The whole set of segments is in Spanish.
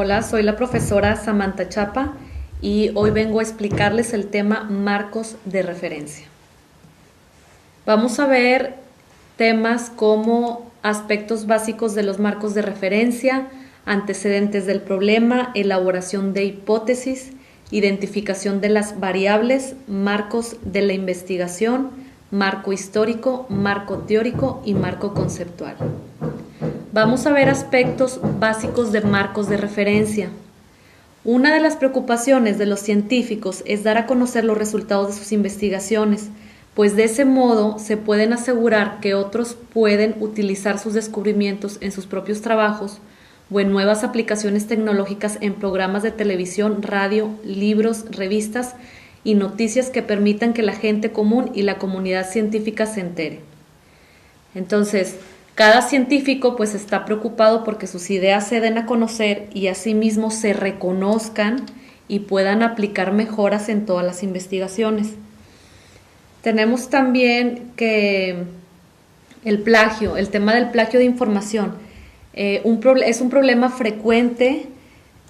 Hola, soy la profesora Samantha Chapa y hoy vengo a explicarles el tema marcos de referencia. Vamos a ver temas como aspectos básicos de los marcos de referencia, antecedentes del problema, elaboración de hipótesis, identificación de las variables, marcos de la investigación, marco histórico, marco teórico y marco conceptual. Vamos a ver aspectos básicos de marcos de referencia. Una de las preocupaciones de los científicos es dar a conocer los resultados de sus investigaciones, pues de ese modo se pueden asegurar que otros pueden utilizar sus descubrimientos en sus propios trabajos o en nuevas aplicaciones tecnológicas en programas de televisión, radio, libros, revistas y noticias que permitan que la gente común y la comunidad científica se entere. Entonces, cada científico pues está preocupado porque sus ideas se den a conocer y asimismo se reconozcan y puedan aplicar mejoras en todas las investigaciones. Tenemos también que el tema del plagio de información es un problema frecuente,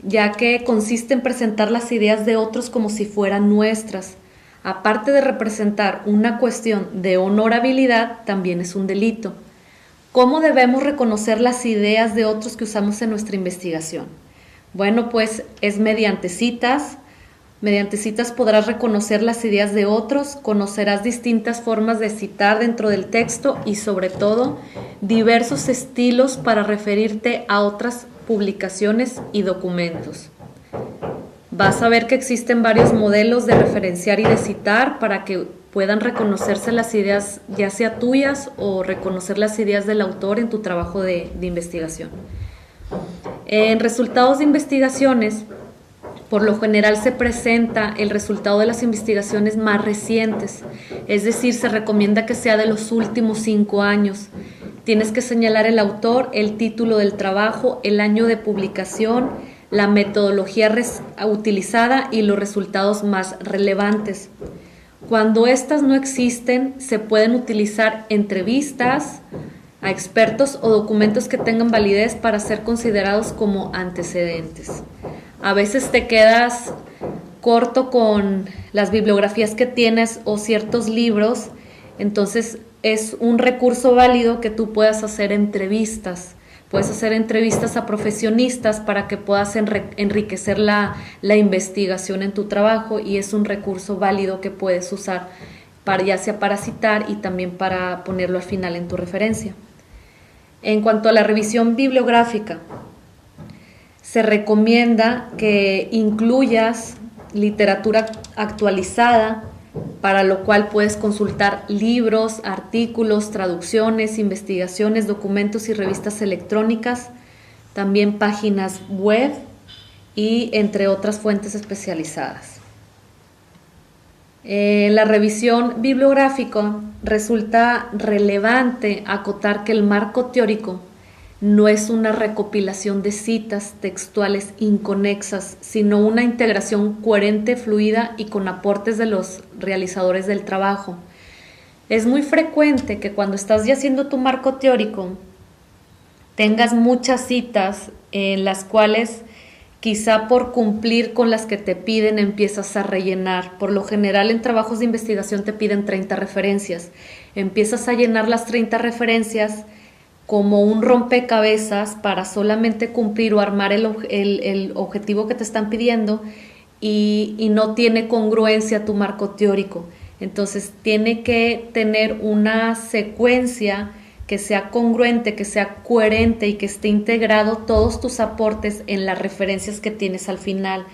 ya que consiste en presentar las ideas de otros como si fueran nuestras. Aparte de representar una cuestión de honorabilidad, también es un delito. ¿Cómo debemos reconocer las ideas de otros que usamos en nuestra investigación? Bueno, pues es mediante citas. Mediante citas podrás reconocer las ideas de otros, conocerás distintas formas de citar dentro del texto y sobre todo diversos estilos para referirte a otras publicaciones y documentos. Vas a ver que existen varios modelos de referenciar y de citar para que puedan reconocerse las ideas ya sea tuyas o reconocer las ideas del autor en tu trabajo de investigación. En resultados de investigaciones, por lo general se presenta el resultado de las investigaciones más recientes, es decir, se recomienda que sea de los últimos 5 años. Tienes que señalar el autor, el título del trabajo, el año de publicación, la metodología utilizada y los resultados más relevantes. Cuando estas no existen, se pueden utilizar entrevistas a expertos o documentos que tengan validez para ser considerados como antecedentes. A veces te quedas corto con las bibliografías que tienes o ciertos libros, entonces es un recurso válido que tú puedas hacer entrevistas. Puedes hacer entrevistas a profesionistas para que puedas enriquecer la investigación en tu trabajo y es un recurso válido que puedes usar ya sea para citar y también para ponerlo al final en tu referencia. En cuanto a la revisión bibliográfica, se recomienda que incluyas literatura actualizada, para lo cual puedes consultar libros, artículos, traducciones, investigaciones, documentos y revistas electrónicas, también páginas web y entre otras fuentes especializadas. La revisión bibliográfica resulta relevante acotar que el marco teórico no es una recopilación de citas textuales inconexas, sino una integración coherente, fluida y con aportes de los realizadores del trabajo. Es muy frecuente que cuando estás ya haciendo tu marco teórico tengas muchas citas en las cuales quizá por cumplir con las que te piden empiezas a rellenar. Por lo general en trabajos de investigación te piden 30 referencias. Empiezas a llenar las 30 referencias como un rompecabezas para solamente cumplir o armar el objetivo que te están pidiendo y no tiene congruencia tu marco teórico. Entonces tiene que tener una secuencia que sea congruente, que sea coherente y que esté integrado todos tus aportes en las referencias que tienes al final.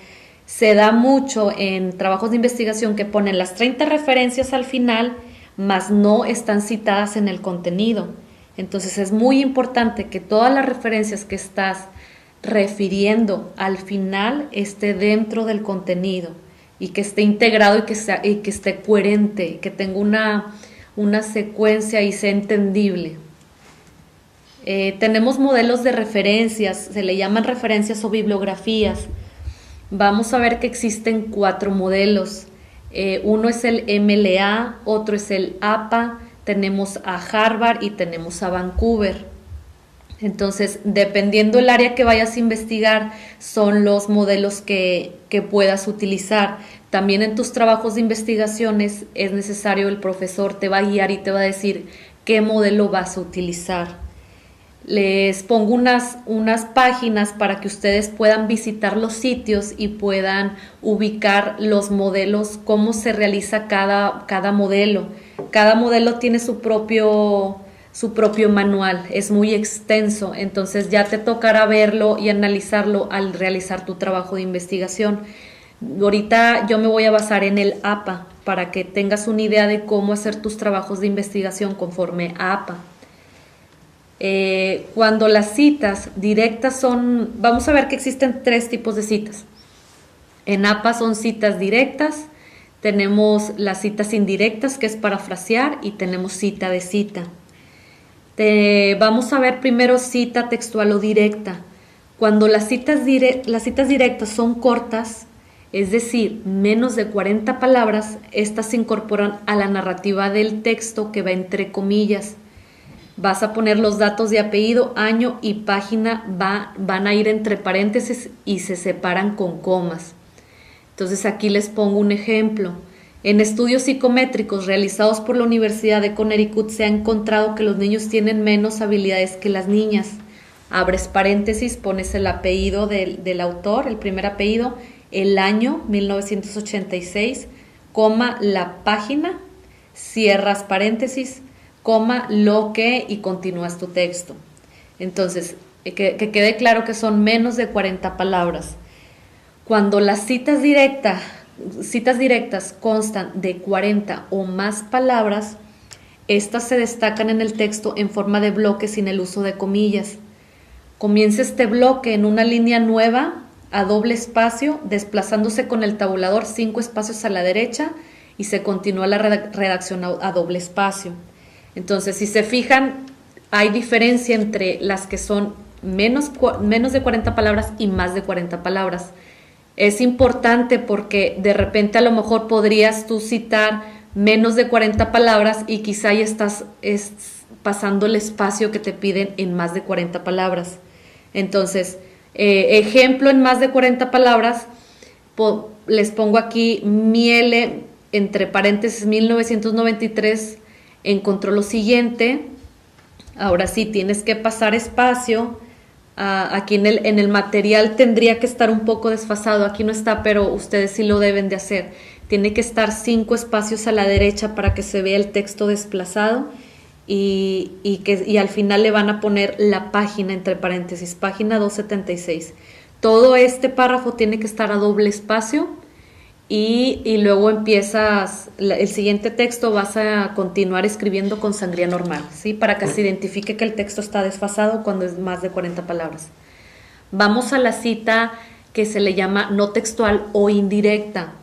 Se da mucho en trabajos de investigación que ponen las 30 referencias al final, mas no están citadas en el contenido. Entonces es muy importante que todas las referencias que estás refiriendo al final esté dentro del contenido y que esté integrado y que esté coherente, que tenga una secuencia y sea entendible. Tenemos modelos de referencias, se le llaman referencias o bibliografías. Vamos a ver que existen 4 modelos. Uno es el MLA, otro es el APA, tenemos a Harvard y tenemos a Vancouver. Entonces, dependiendo el área que vayas a investigar, son los modelos que puedas utilizar. También en tus trabajos de investigaciones es necesario, el profesor te va a guiar y te va a decir qué modelo vas a utilizar. Les pongo unas páginas para que ustedes puedan visitar los sitios y puedan ubicar los modelos, cómo se realiza cada modelo. Cada modelo tiene su propio manual, es muy extenso, entonces ya te tocará verlo y analizarlo al realizar tu trabajo de investigación. Ahorita yo me voy a basar en el APA para que tengas una idea de cómo hacer tus trabajos de investigación conforme a APA. Cuando las citas directas son, vamos a ver que existen 3 tipos de citas. En APA son citas directas, tenemos las citas indirectas, que es parafrasear, y tenemos cita de cita. Vamos a ver primero cita textual o directa. Cuando las citas directas son cortas, es decir, menos de 40 palabras, estas se incorporan a la narrativa del texto que va entre comillas. Vas a poner los datos de apellido, año y página, van a ir entre paréntesis y se separan con comas. Entonces aquí les pongo un ejemplo. En estudios psicométricos realizados por la Universidad de Connecticut se ha encontrado que los niños tienen menos habilidades que las niñas. Abres paréntesis, pones el apellido del autor, el primer apellido, el año 1986, coma, la página, cierras paréntesis, coma, lo que, y continúas tu texto. Entonces, que quede claro que son menos de 40 palabras. Cuando las citas directas constan de 40 o más palabras, estas se destacan en el texto en forma de bloque sin el uso de comillas. Comienza este bloque en una línea nueva a doble espacio, desplazándose con el tabulador 5 espacios a la derecha, y se continúa la redacción a doble espacio. Entonces, si se fijan, hay diferencia entre las que son menos de 40 palabras y más de 40 palabras. Es importante porque de repente a lo mejor podrías tú citar menos de 40 palabras y quizá ya estás pasando el espacio que te piden en más de 40 palabras. Entonces, ejemplo en más de 40 palabras, les pongo aquí Miele, entre paréntesis 1993, encontró lo siguiente. Ahora sí, tienes que pasar espacio. Aquí en el material tendría que estar un poco desfasado, aquí no está, pero ustedes sí lo deben de hacer. Tiene que estar 5 espacios a la derecha para que se vea el texto desplazado, y al final le van a poner la página entre paréntesis, página 276. Todo este párrafo tiene que estar a doble espacio, y luego empiezas el siguiente texto, vas a continuar escribiendo con sangría normal, ¿sí? Para que se identifique que el texto está desfasado cuando es más de 40 palabras. Vamos a la cita que se le llama no textual o indirecta.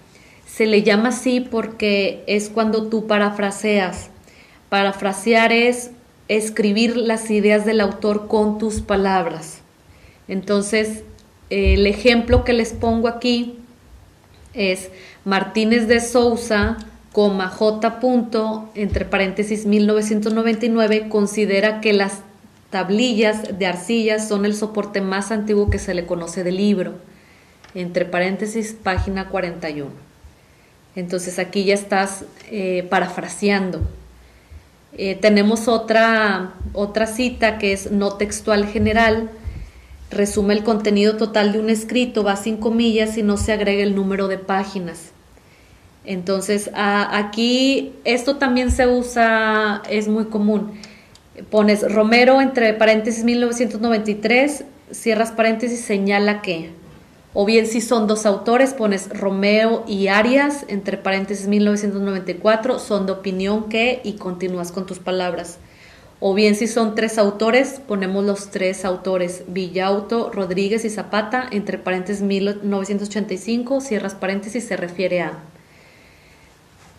Se le llama así porque es cuando tú parafraseas. Parafrasear es escribir las ideas del autor con tus palabras. Entonces, el ejemplo que les pongo aquí es Martínez de Sousa, J. entre paréntesis 1999, considera que las tablillas de arcilla son el soporte más antiguo que se le conoce del libro, entre paréntesis página 41. Entonces aquí ya estás parafraseando. Tenemos otra cita que es no textual general. Resume el contenido total de un escrito, va sin comillas y no se agrega el número de páginas. Entonces, aquí esto también se usa, es muy común. Pones Romero entre paréntesis 1993, cierras paréntesis, señala que. O bien si son 2 autores, pones Romeo y Arias entre paréntesis 1994, son de opinión que, y continúas con tus palabras. O bien si son 3 autores, ponemos los 3 autores, Villauto, Rodríguez y Zapata, entre paréntesis 1985, cierras paréntesis, se refiere a.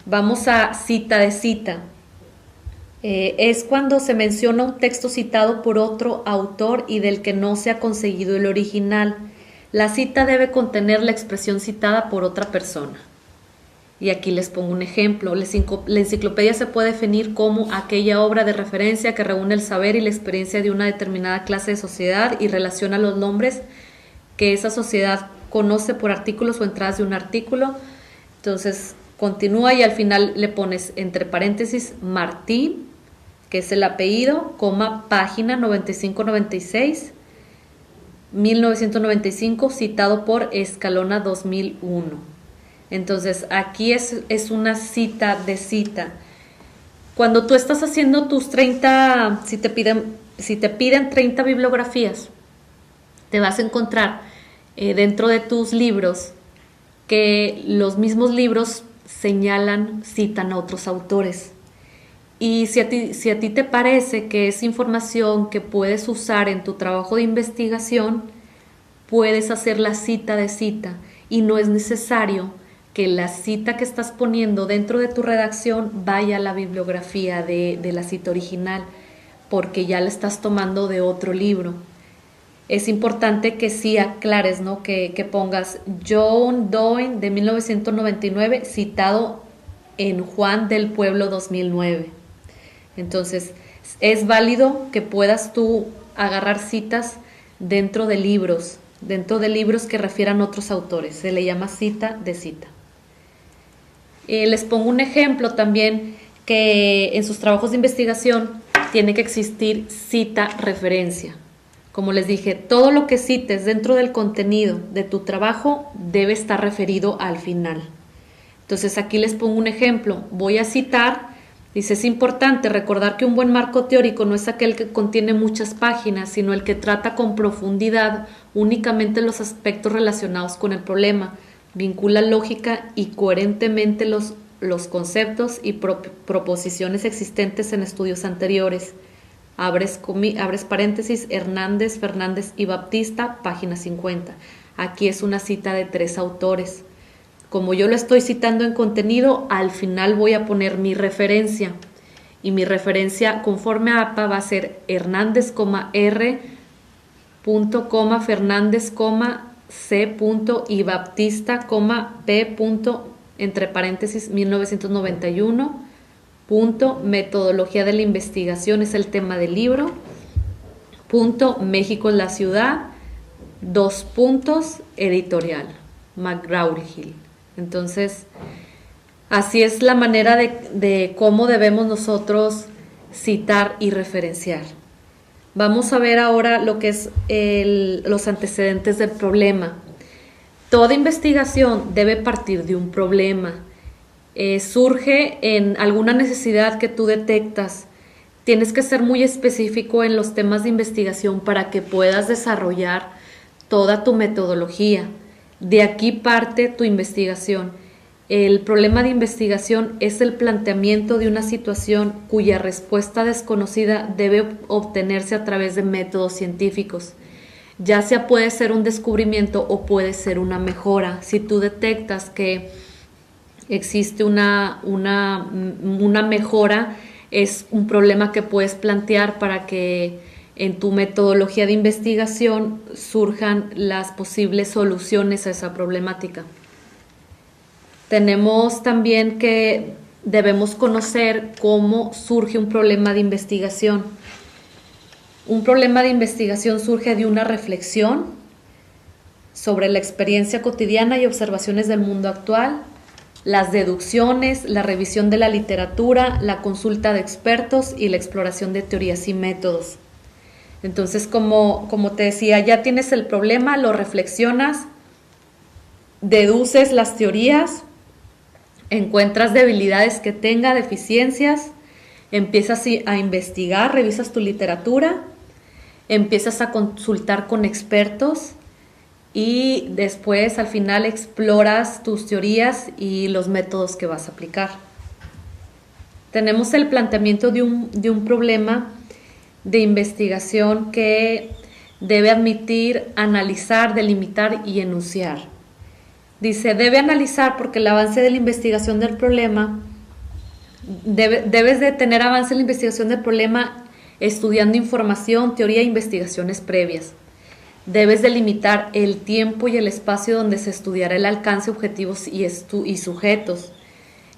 Vamos a cita de cita. Es cuando se menciona un texto citado por otro autor y del que no se ha conseguido el original. La cita debe contener la expresión citada por otra persona. Y aquí les pongo un ejemplo. La enciclopedia se puede definir como aquella obra de referencia que reúne el saber y la experiencia de una determinada clase de sociedad y relaciona los nombres que esa sociedad conoce por artículos o entradas de un artículo. Entonces continúa y al final le pones entre paréntesis Martín, que es el apellido, coma, página 95-96, 1995, citado por Escalona 2001. Entonces aquí es una cita de cita. Cuando tú estás haciendo tus 30, si te piden 30 bibliografías, te vas a encontrar dentro de tus libros que los mismos libros señalan, citan a otros autores. Y si a ti te parece que es información que puedes usar en tu trabajo de investigación, puedes hacer la cita de cita y no es necesario que la cita que estás poniendo dentro de tu redacción vaya a la bibliografía de la cita original, porque ya la estás tomando de otro libro. Es importante que sí aclares, ¿no? Que pongas John Doe de 1999 citado en Juan del Pueblo 2009. Entonces, es válido que puedas tú agarrar citas dentro de libros que refieran a otros autores. Se le llama cita de cita. Les pongo un ejemplo también que en sus trabajos de investigación tiene que existir cita referencia. Como les dije, todo lo que cites dentro del contenido de tu trabajo debe estar referido al final. Entonces aquí les pongo un ejemplo. Voy a citar, dice, es importante recordar que un buen marco teórico no es aquel que contiene muchas páginas, sino el que trata con profundidad únicamente los aspectos relacionados con el problema. Vincula lógica y coherentemente los conceptos y proposiciones existentes en estudios anteriores. Abres paréntesis, Hernández, Fernández y Baptista, página 50. Aquí es una cita de 3 autores. Como yo lo estoy citando en contenido, al final voy a poner mi referencia. Y mi referencia conforme a APA va a ser Hernández, R. Fernández, C. y Baptista, P. entre paréntesis 1991. Metodología de la investigación es el tema del libro. México es la ciudad. Editorial. McGraw-Hill. Entonces, así es la manera de cómo debemos nosotros citar y referenciar. Vamos a ver ahora lo que es los antecedentes del problema. Toda investigación debe partir de un problema. Surge en alguna necesidad que tú detectas. Tienes que ser muy específico en los temas de investigación para que puedas desarrollar toda tu metodología. De aquí parte tu investigación. El problema de investigación es el planteamiento de una situación cuya respuesta desconocida debe obtenerse a través de métodos científicos. Ya sea puede ser un descubrimiento o puede ser una mejora. Si tú detectas que existe una mejora, es un problema que puedes plantear para que en tu metodología de investigación surjan las posibles soluciones a esa problemática. Tenemos también que debemos conocer cómo surge un problema de investigación. Un problema de investigación surge de una reflexión sobre la experiencia cotidiana y observaciones del mundo actual, las deducciones, la revisión de la literatura, la consulta de expertos y la exploración de teorías y métodos. Entonces, como te decía, ya tienes el problema, lo reflexionas, deduces las teorías, encuentras debilidades que tenga, deficiencias, empiezas a investigar, revisas tu literatura, empiezas a consultar con expertos y después al final exploras tus teorías y los métodos que vas a aplicar. Tenemos el planteamiento de un problema de investigación que debe admitir, analizar, delimitar y enunciar. Dice, debe analizar porque el avance de la investigación del problema, debes de tener avance en la investigación del problema estudiando información, teoría e investigaciones previas. Debes delimitar el tiempo y el espacio donde se estudiará el alcance, objetivos y sujetos.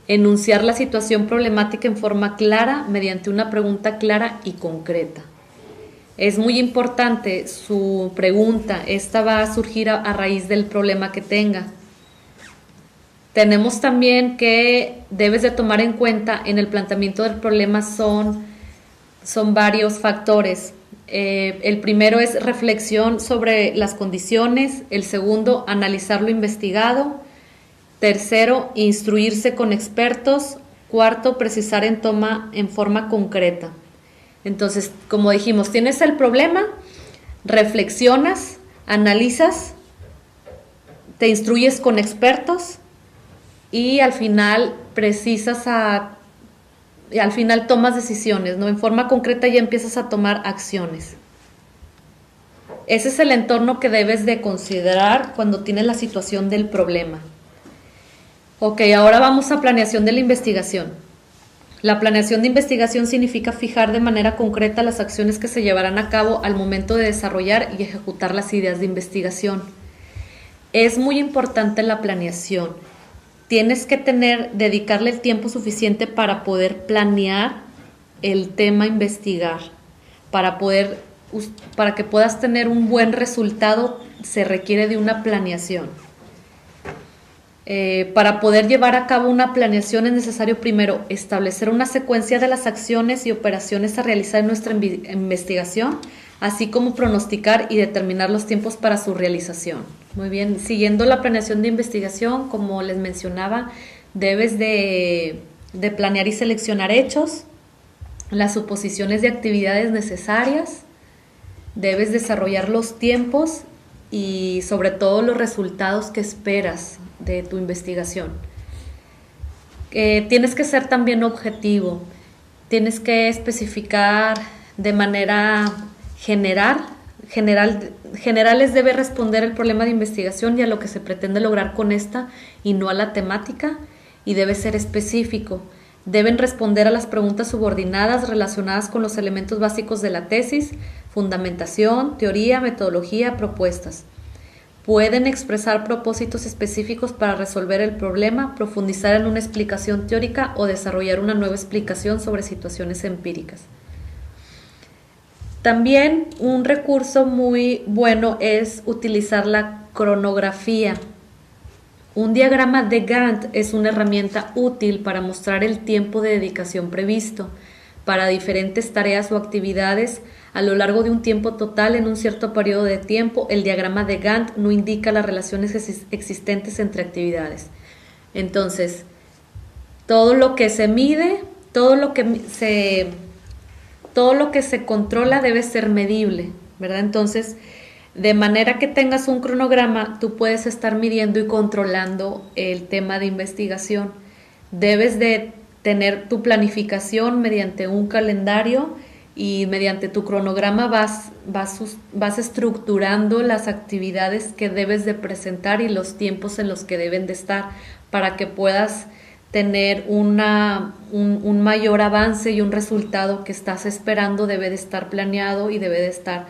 Enunciar la situación problemática en forma clara mediante una pregunta clara y concreta. Es muy importante su pregunta, esta va a surgir a raíz del problema que tenga. Tenemos también que debes de tomar en cuenta en el planteamiento del problema son varios factores. El primero es reflexión sobre las condiciones, el segundo, analizar lo investigado, tercero, instruirse con expertos, cuarto, precisar en forma concreta. Entonces, como dijimos, tienes el problema, reflexionas, analizas, te instruyes con expertos y al final al final tomas decisiones, ¿no? En forma concreta ya empiezas a tomar acciones. Ese es el entorno que debes de considerar cuando tienes la situación del problema. Ok, ahora vamos a planeación de la investigación. La planeación de investigación significa fijar de manera concreta las acciones que se llevarán a cabo al momento de desarrollar y ejecutar las ideas de investigación. Es muy importante la planeación. Tienes que dedicarle el tiempo suficiente para poder planear el tema a investigar. Para que puedas tener un buen resultado se requiere de una planeación. Para poder llevar a cabo una planeación es necesario primero establecer una secuencia de las acciones y operaciones a realizar en nuestra investigación, así como pronosticar y determinar los tiempos para su realización. Muy bien, siguiendo la planeación de investigación, como les mencionaba, debes de planear y seleccionar hechos, las suposiciones de actividades necesarias, debes desarrollar los tiempos y sobre todo los resultados que esperas de tu investigación. Tienes que ser también objetivo, tienes que especificar de manera generales debe responder el problema de investigación y a lo que se pretende lograr con esta y no a la temática, y debe ser específico. Deben responder a las preguntas subordinadas relacionadas con los elementos básicos de la tesis, fundamentación, teoría, metodología, propuestas. Pueden expresar propósitos específicos para resolver el problema, profundizar en una explicación teórica o desarrollar una nueva explicación sobre situaciones empíricas. También un recurso muy bueno es utilizar la cronografía. Un diagrama de Gantt es una herramienta útil para mostrar el tiempo de dedicación previsto para diferentes tareas o actividades a lo largo de un tiempo total en un cierto periodo de tiempo. El diagrama de Gantt no indica las relaciones existentes entre actividades. Entonces, todo lo que se mide, todo lo que se controla debe ser medible, ¿verdad? Entonces, de manera que tengas un cronograma, tú puedes estar midiendo y controlando el tema de investigación. Debes de tener tu planificación mediante un calendario y mediante tu cronograma vas estructurando las actividades que debes de presentar y los tiempos en los que deben de estar para que puedas tener un mayor avance y un resultado que estás esperando. Debe de estar planeado y debe de estar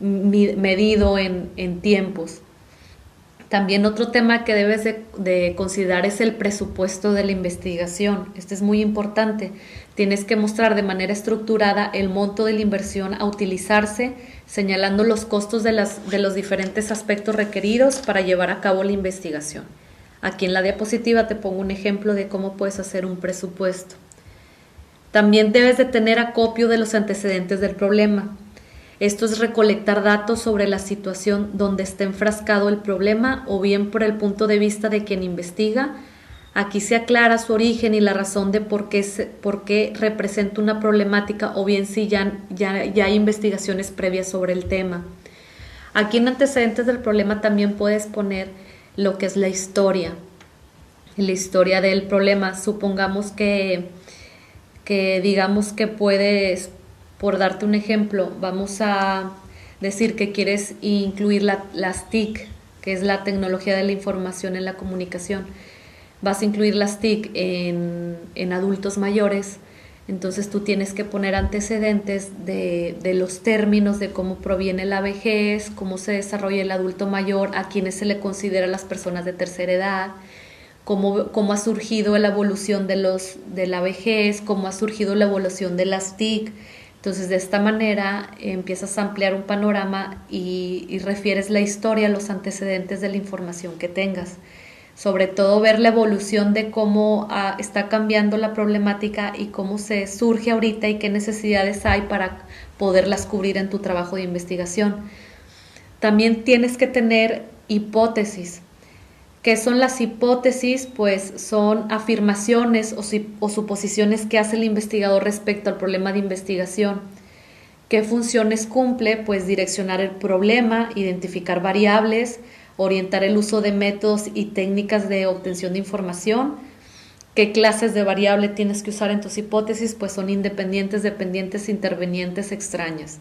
medido en tiempos. También otro tema que debes de considerar es el presupuesto de la investigación. Este es muy importante. Tienes que mostrar de manera estructurada el monto de la inversión a utilizarse, señalando los costos de los diferentes aspectos requeridos para llevar a cabo la investigación. Aquí en la diapositiva te pongo un ejemplo de cómo puedes hacer un presupuesto. También debes de tener acopio de los antecedentes del problema. Esto es recolectar datos sobre la situación donde está enfrascado el problema o bien por el punto de vista de quien investiga. Aquí se aclara su origen y la razón de por qué representa una problemática o bien si ya hay investigaciones previas sobre el tema. Aquí en antecedentes del problema también puedes poner lo que es la historia del problema. Supongamos que digamos que puedes, por darte un ejemplo, vamos a decir que quieres incluir las TIC, que es la tecnología de la información en la comunicación. Vas a incluir las TIC en adultos mayores, entonces tú tienes que poner antecedentes de los términos, de cómo proviene la vejez, cómo se desarrolla el adulto mayor, a quienes se le considera las personas de tercera edad, cómo ha surgido la evolución de la vejez, cómo ha surgido la evolución de las TIC. Entonces, de esta manera empiezas a ampliar un panorama y refieres la historia, los antecedentes de la información que tengas. Sobre todo ver la evolución de cómo está cambiando la problemática y cómo se surge ahorita y qué necesidades hay para poderlas cubrir en tu trabajo de investigación. También tienes que tener hipótesis. ¿Qué son las hipótesis? Pues son afirmaciones o suposiciones que hace el investigador respecto al problema de investigación. ¿Qué funciones cumple? Pues direccionar el problema, identificar variables, orientar el uso de métodos y técnicas de obtención de información. ¿Qué clases de variable tienes que usar en tus hipótesis? Pues son independientes, dependientes, intervenientes, extrañas.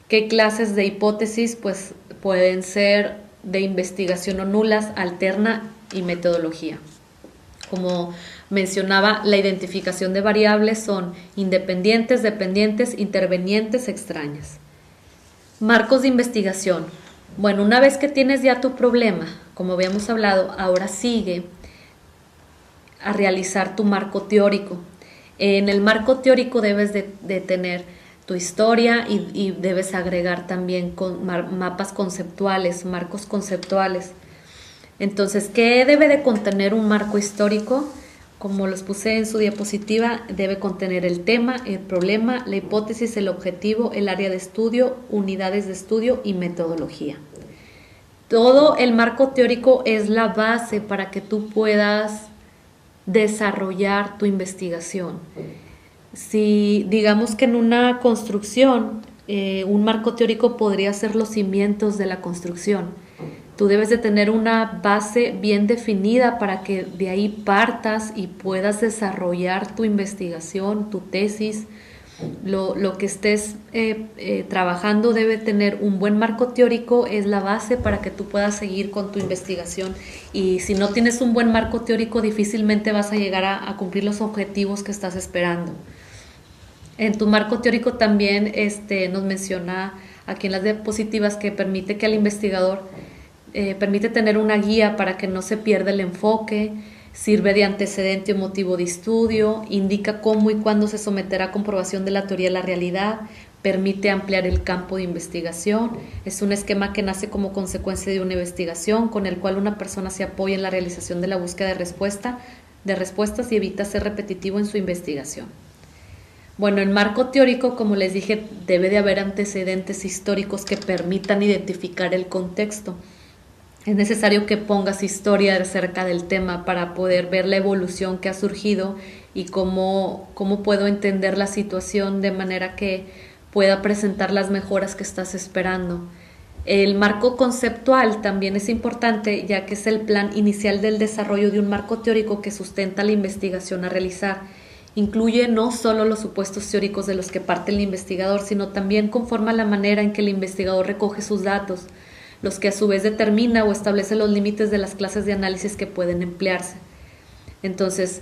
¿Qué clases de hipótesis? Pues pueden ser de investigación o nulas, alterna y metodología. Como mencionaba, la identificación de variables son independientes, dependientes, intervenientes, extrañas. Marcos de investigación. Bueno, una vez que tienes ya tu problema, como habíamos hablado, ahora sigue a realizar tu marco teórico. En el marco teórico debes de tener tu historia y debes agregar también con mapas conceptuales, marcos conceptuales. Entonces, ¿qué debe de contener un marco histórico? Como los puse en su diapositiva, debe contener el tema, el problema, la hipótesis, el objetivo, el área de estudio, unidades de estudio y metodología. Todo el marco teórico es la base para que tú puedas desarrollar tu investigación. Si digamos que en una construcción, un marco teórico podría ser los cimientos de la construcción. Tú debes de tener una base bien definida para que de ahí partas y puedas desarrollar tu investigación, tu tesis. Lo que estés trabajando debe tener un buen marco teórico, es la base para que tú puedas seguir con tu investigación. Y si no tienes un buen marco teórico, difícilmente vas a llegar a cumplir los objetivos que estás esperando. En tu marco teórico también nos menciona aquí en las diapositivas que permite que al investigador permite tener una guía para que no se pierda el enfoque, sirve de antecedente o motivo de estudio, indica cómo y cuándo se someterá a comprobación de la teoría a la realidad, permite ampliar el campo de investigación, es un esquema que nace como consecuencia de una investigación con el cual una persona se apoya en la realización de la búsqueda de respuestas y evita ser repetitivo en su investigación. Bueno, el marco teórico, como les dije, debe de haber antecedentes históricos que permitan identificar el contexto. Es necesario que pongas historia acerca del tema para poder ver la evolución que ha surgido y cómo puedo entender la situación de manera que pueda presentar las mejoras que estás esperando. El marco conceptual también es importante, ya que es el plan inicial del desarrollo de un marco teórico que sustenta la investigación a realizar. Incluye no solo los supuestos teóricos de los que parte el investigador, sino también conforma la manera en que el investigador recoge sus datos, los que a su vez determina o establece los límites de las clases de análisis que pueden emplearse. Entonces,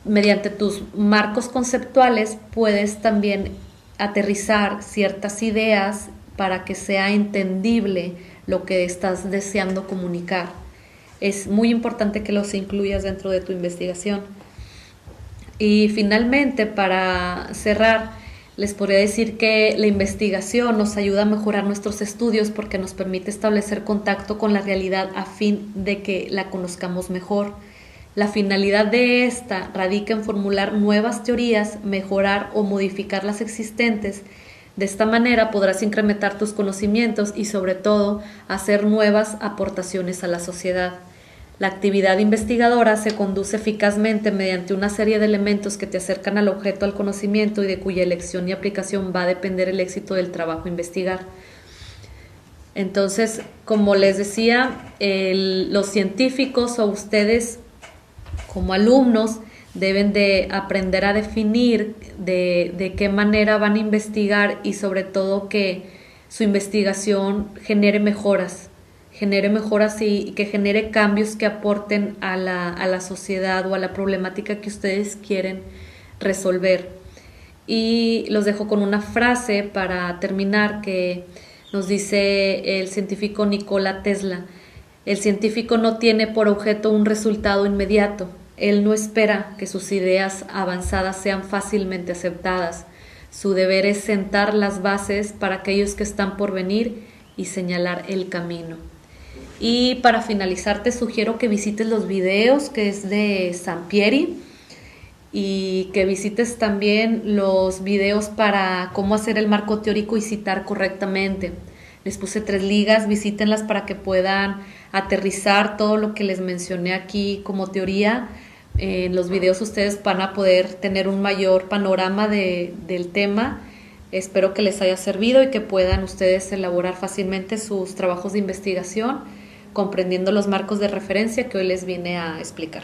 mediante tus marcos conceptuales puedes también aterrizar ciertas ideas para que sea entendible lo que estás deseando comunicar. Es muy importante que los incluyas dentro de tu investigación. Y finalmente, para cerrar, les podría decir que la investigación nos ayuda a mejorar nuestros estudios porque nos permite establecer contacto con la realidad a fin de que la conozcamos mejor. La finalidad de esta radica en formular nuevas teorías, mejorar o modificar las existentes. De esta manera podrás incrementar tus conocimientos y sobre todo hacer nuevas aportaciones a la sociedad. La actividad investigadora se conduce eficazmente mediante una serie de elementos que te acercan al objeto al conocimiento y de cuya elección y aplicación va a depender el éxito del trabajo a investigar. Entonces, como les decía, los científicos o ustedes como alumnos deben de aprender a definir de qué manera van a investigar y sobre todo que su investigación genere mejoras y que genere cambios que aporten a la sociedad o a la problemática que ustedes quieren resolver. Y los dejo con una frase para terminar que nos dice el científico Nikola Tesla: El científico no tiene por objeto un resultado inmediato. Él no espera que sus ideas avanzadas sean fácilmente aceptadas. Su deber es sentar las bases para aquellos que están por venir y señalar el camino. Y para finalizar te sugiero que visites los videos que es de Sampieri y que visites también los videos para cómo hacer el marco teórico y citar correctamente. Les puse 3 ligas, visítenlas para que puedan aterrizar todo lo que les mencioné aquí como teoría. En los videos ustedes van a poder tener un mayor panorama del tema. Espero que les haya servido y que puedan ustedes elaborar fácilmente sus trabajos de investigación comprendiendo los marcos de referencia que hoy les vine a explicar.